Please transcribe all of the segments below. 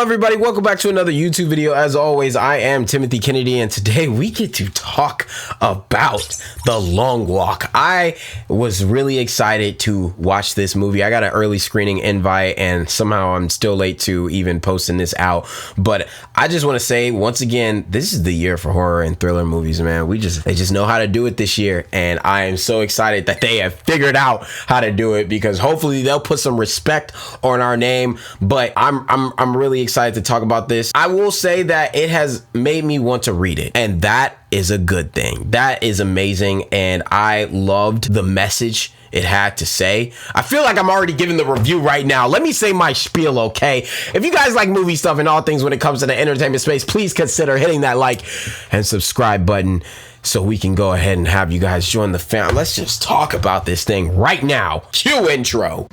Hello everybody, welcome back to another YouTube video. As always, I am Timothy Kennedy, and today we get to talk about The Long Walk. I was really excited to watch this movie. I got an early screening invite, and somehow I'm still late to even posting this out. But I just want to say, once again, this is the year for horror and thriller movies, man. They just know how to do it this year, and I am so excited that they have figured out how to do it, because hopefully they'll put some respect on our name. But I'm really excited to talk about this. I will say that it has made me want to read it, and that is a good thing. That is amazing, and I loved the message it had to say. I feel like I'm already giving the review right now. Let me say my spiel, okay? If you guys like movie stuff and all things when it comes to the entertainment space, please consider hitting that like and subscribe button so we can go ahead and have you guys join the fam. Let's just talk about this thing right now. Cue intro.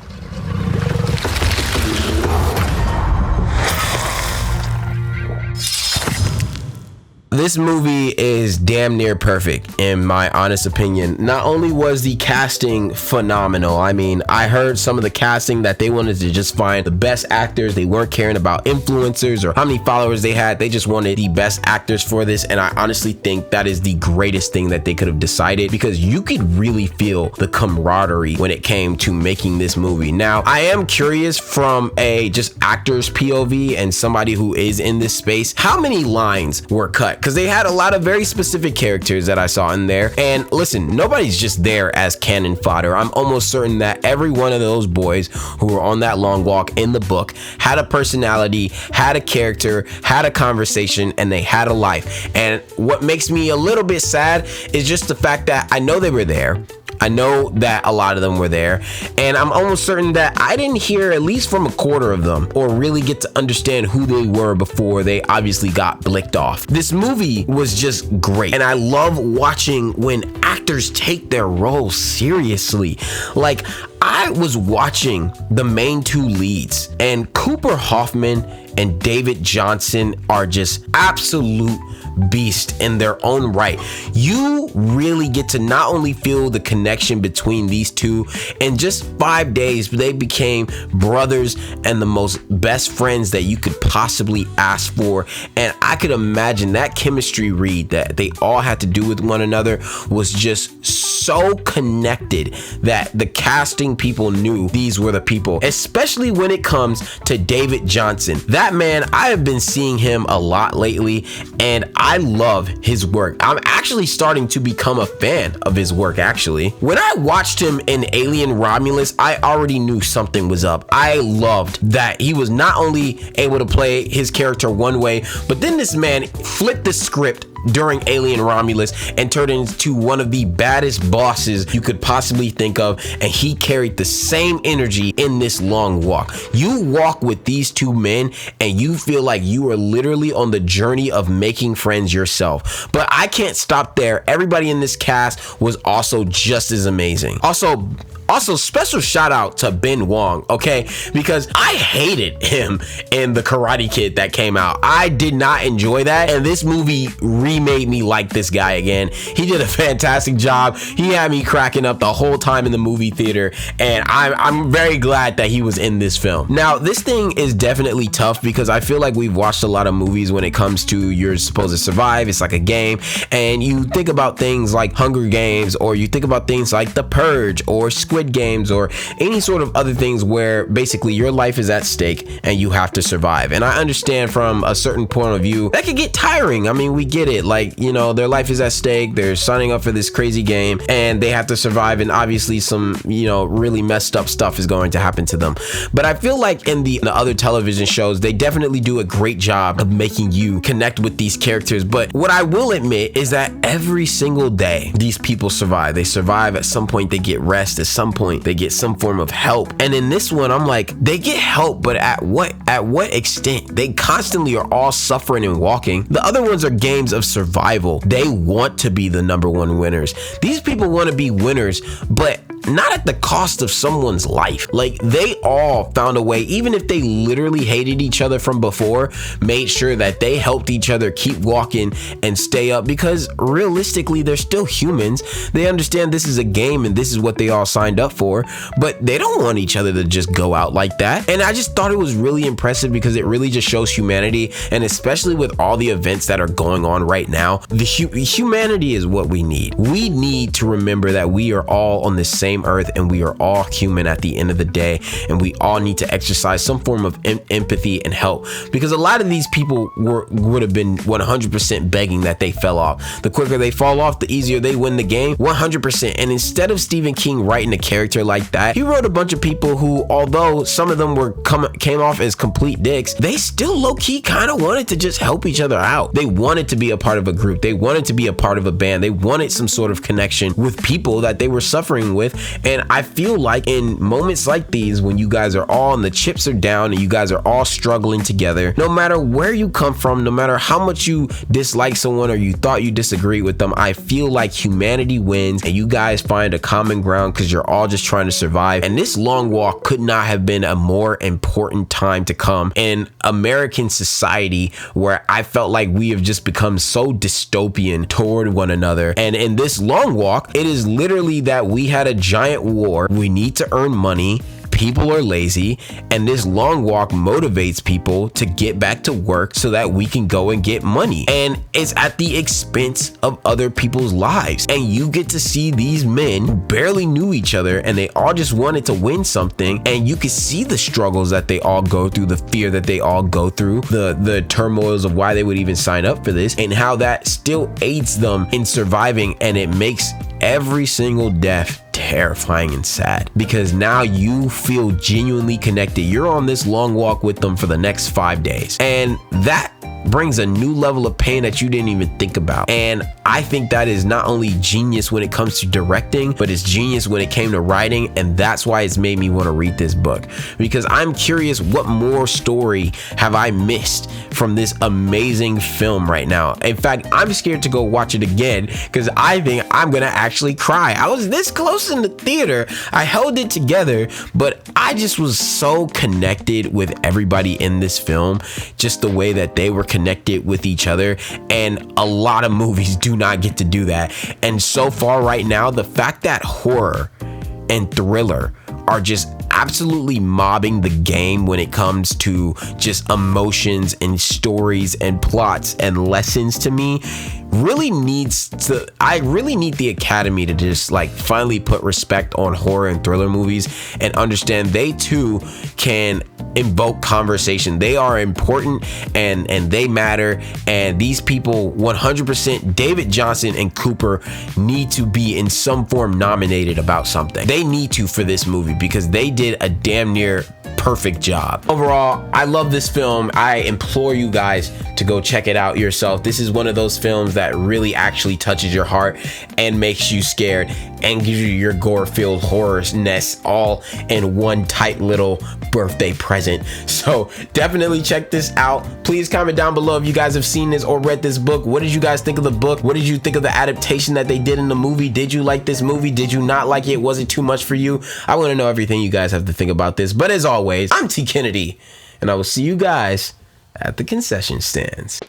This movie is damn near perfect, in my honest opinion. Not only was the casting phenomenal, I mean, I heard some of the casting that they wanted to just find the best actors. They weren't caring about influencers or how many followers they had. They just wanted the best actors for this, and I honestly think that is the greatest thing that they could have decided, because you could really feel the camaraderie when it came to making this movie. Now, I am curious from a just actor's POV and somebody who is in this space, how many lines were cut? Because they had a lot of very specific characters that I saw in there. And listen, nobody's just there as cannon fodder. I'm almost certain that every one of those boys who were on that long walk in the book had a personality, had a character, had a conversation, and they had a life. And what makes me a little bit sad is just the fact that I know they were there. I know that a lot of them were there, and I'm almost certain that I didn't hear at least from a quarter of them or really get to understand who they were before they obviously got blicked off. This movie was just great, and I love watching when actors take their roles seriously. Like, I was watching the main two leads, and Cooper Hoffman and David Johnson are just absolute beast in their own right. You really get to not only feel the connection between these two. In just 5 days, they became brothers and the most best friends that you could possibly ask for. And I could imagine that chemistry read that they all had to do with one another was just so connected that the casting people knew these were the people, especially when it comes to David Johnson. That man, I have been seeing him a lot lately, and I love his work. I'm actually starting to become a fan of his work, actually. When I watched him in Alien Romulus, I already knew something was up. I loved that he was not only able to play his character one way, but then this man flipped the script during Alien Romulus and turned into one of the baddest bosses you could possibly think of, and he carried the same energy in this long walk. You walk with these two men and you feel like you are literally on the journey of making friends yourself. But I can't stop there. Everybody in this cast was also just as amazing. Also, special shout out to Ben Wong, okay? Because I hated him in The Karate Kid that came out. I did not enjoy that, and this movie remade me like this guy again. He did a fantastic job. He had me cracking up the whole time in the movie theater, and I'm very glad that he was in this film. Now, this thing is definitely tough, because I feel like we've watched a lot of movies when it comes to you're supposed to survive. It's like a game, and you think about things like Hunger Games, or you think about things like The Purge or Squid Games or any sort of other things where basically your life is at stake and you have to survive. And I understand from a certain point of view that could get tiring. I mean, we get it. Like, you know, their life is at stake. They're signing up for this crazy game and they have to survive, and obviously some, you know, really messed up stuff is going to happen to them. But I feel like in the other television shows, they definitely do a great job of making you connect with these characters. But what I will admit is that every single day these people survive. They survive. At some point they get rest. At some point they get some form of help. And in this one, I'm like, they get help, but at what extent? They constantly are all suffering and walking. The other ones are games of survival. They want to be the #1 winners. These people want to be winners, but not at the cost of someone's life. Like, they all found a way, even if they literally hated each other from before, made sure that they helped each other keep walking and stay up, because realistically, they're still humans. They understand this is a game and this is what they all signed up for, but they don't want each other to just go out like that. And I just thought it was really impressive because it really just shows humanity, and especially with all the events that are going on right now, the humanity is what we need. We need to remember that we are all on the same earth and we are all human at the end of the day, and we all need to exercise some form of empathy and help, because a lot of these people would have been 100% begging that they fell off. The quicker they fall off, the easier they win the game, 100%. And instead of Stephen King writing a character like that, he wrote a bunch of people who, although some of them came off as complete dicks, they still low-key kind of wanted to just help each other out. They wanted to be a part of a group. They wanted to be a part of a band. They wanted some sort of connection with people that they were suffering with. And I feel like in moments like these, when you guys are all and the chips are down and you guys are all struggling together, no matter where you come from, no matter how much you dislike someone or you thought you disagreed with them, I feel like humanity wins and you guys find a common ground because you're all just trying to survive. And this long walk could not have been a more important time to come in American society, where I felt like we have just become so dystopian toward one another. And in this long walk, it is literally that we had a giant war. We need to earn money. People are lazy, and this long walk motivates people to get back to work so that we can go and get money, and it's at the expense of other people's lives. And you get to see these men who barely knew each other and they all just wanted to win something, and you can see the struggles that they all go through, the fear that they all go through, the turmoils of why they would even sign up for this, and how that still aids them in surviving. And it makes every single death terrifying and sad, because now you feel genuinely connected. You're on this long walk with them for the next 5 days, and that brings a new level of pain that you didn't even think about. And I think that is not only genius when it comes to directing, but it's genius when it came to writing. And that's why it's made me want to read this book, because I'm curious, what more story have I missed from this amazing film right now? In fact, I'm scared to go watch it again because I think I'm gonna actually cry. I was this close in the theater. I held it together, but I just was so connected with everybody in this film, just the way that they were connected with each other. And a lot of movies do not get to do that. And so far right now, the fact that horror and thriller are just absolutely mobbing the game when it comes to just emotions and stories and plots and lessons, to me really needs to, I really need the Academy to just like finally put respect on horror and thriller movies and understand they too can invoke conversation. They are important and they matter, and these people 100%, David Johnson and Cooper, need to be in some form nominated about something. They need to for this movie because they did a damn near perfect job. Overall, I love this film. I implore you guys to go check it out yourself. This is one of those films that really actually touches your heart and makes you scared and gives you your gore-filled horror-ness all in one tight little birthday present. So definitely check this out. Please comment down below if you guys have seen this or read this book. What did you guys think of the book? What did you think of the adaptation that they did in the movie? Did you like this movie? Did you not like it? Was it too much for you? I want to know everything you guys have to think about this. But as always, I'm T. Kennedy, and I will see you guys at the concession stands.